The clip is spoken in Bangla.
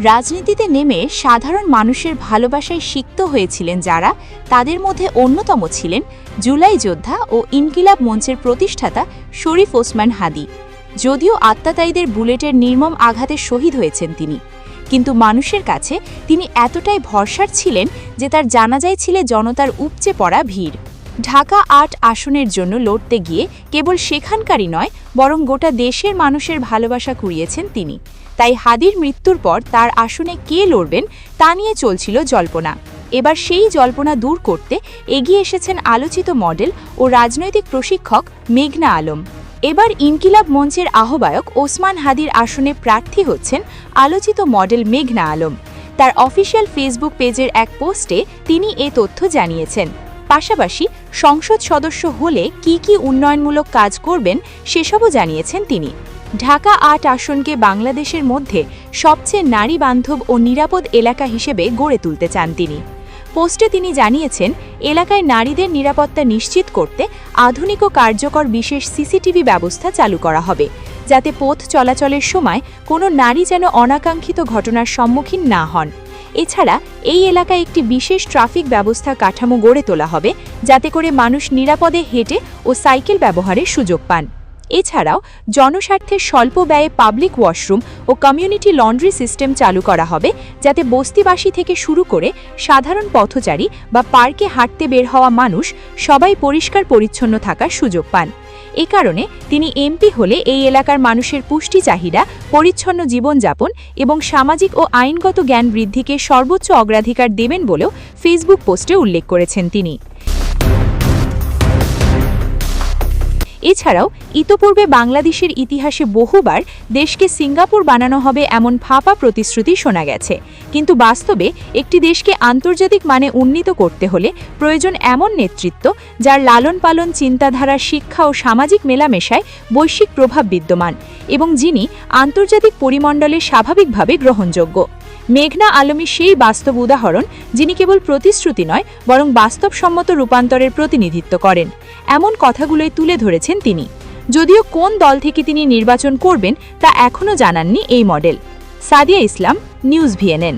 রাজনীতিতে নেমে সাধারণ মানুষের ভালোবাসায় সিক্ত হয়েছিলেন যারা, তাদের মধ্যে অন্যতম ছিলেন জুলাই যোদ্ধা ও ইনকিলাব মঞ্চের প্রতিষ্ঠাতা শরীফ ওসমান হাদী। যদিও আত্মাতায়ীদের বুলেটের নির্মম আঘাতে শহীদ হয়েছেন তিনি, কিন্তু মানুষের কাছে তিনি এতটাই ভরসার ছিলেন যে তার জানাজায় ছিল জনতার উপচে পড়া ভিড়। ঢাকা ৮ আসনের জন্য লড়তে গিয়ে কেবল সেখানকারই নয়, বরং গোটা দেশের মানুষের ভালোবাসা কুড়িয়েছেন তিনি। তাই হাদীর মৃত্যুর পর তার আসনে কে লড়বেন তা নিয়ে চলছিল জল্পনা। এবার সেই জল্পনা দূর করতে এগিয়ে এসেছেন আলোচিত মডেল ও রাজনৈতিক প্রশিক্ষক মেঘনা আলম। এবার ইনকিলাব মঞ্চের আহ্বায়ক ওসমান হাদীর আসনে প্রার্থী হচ্ছেন আলোচিত মডেল মেঘনা আলম। তার অফিসিয়াল ফেসবুক পেজের এক পোস্টে তিনি এ তথ্য জানিয়েছেন। পাশাপাশি সংসদ সদস্য হলে কি কি উন্নয়নমূলক কাজ করবেন সেসবও জানিয়েছেন তিনি। ঢাকা ৮ আসনকে বাংলাদেশের মধ্যে সবচেয়ে নারী বান্ধব ও নিরাপদ এলাকা হিসেবে গড়ে তুলতে চান তিনি। পোস্টে তিনি জানিয়েছেন, এলাকায় নারীদের নিরাপত্তা নিশ্চিত করতে আধুনিক ও কার্যকর বিশেষ সিসিটিভি ব্যবস্থা চালু করা হবে, যাতে পথ চলাচলের সময় কোনো নারী যেন অনাকাঙ্ক্ষিত ঘটনার সম্মুখীন না হন। এছাড়া এই এলাকায় একটি বিশেষ ট্রাফিক ব্যবস্থা কাঠামো গড়ে তোলা হবে, যাতে করে মানুষ নিরাপদে হেঁটে ও সাইকেল ব্যবহারের সুযোগ পান। এছাড়াও জনস্বার্থে স্বল্প ব্যয়ে পাবলিক ওয়াশরুম ও কমিউনিটি লন্ড্রি সিস্টেম চালু করা হবে, যাতে বস্তিবাসী থেকে শুরু করে সাধারণ পথচারী বা পার্কে হাঁটতে বের হওয়া মানুষ সবাই পরিষ্কার পরিচ্ছন্ন থাকার সুযোগ পান। এ কারণে তিনি এমপি হলে এই এলাকার মানুষের পুষ্টি চাহিদা, পরিচ্ছন্ন জীবনযাপন এবং সামাজিক ও আইনগত জ্ঞান বৃদ্ধিকে সর্বোচ্চ অগ্রাধিকার দেবেন বলেও ফেসবুক পোস্টে উল্লেখ করেছেন তিনি। এছাড়াও ইতোপূর্বে বাংলাদেশের ইতিহাসে বহুবার দেশকে সিঙ্গাপুর বানানো হবে এমন ফাঁপা প্রতিশ্রুতি শোনা গেছে, কিন্তু বাস্তবে একটি দেশকে আন্তর্জাতিক মানে উন্নীত করতে হলে প্রয়োজন এমন নেতৃত্ব যার লালন পালন, চিন্তাধারা, শিক্ষা ও সামাজিক মেলামেশায় বৈশ্বিক প্রভাব বিদ্যমান এবং যিনি আন্তর্জাতিক পরিমণ্ডলে স্বাভাবিকভাবে গ্রহণযোগ্য। মেঘনা আলমী সেই বাস্তব উদাহরণ, যিনি কেবল প্রতিশ্রুতি নয় বরং বাস্তবসম্মত রূপান্তরের প্রতিনিধিত্ব করেন। এমন কথাগুলোই তুলে ধরেছেন তিনি। যদিও কোন দল থেকে তিনি নির্বাচন করবেন তা এখনও জানাননি এই মডেল। সাদিয়া ইসলাম, নিউজ ভিএনএন।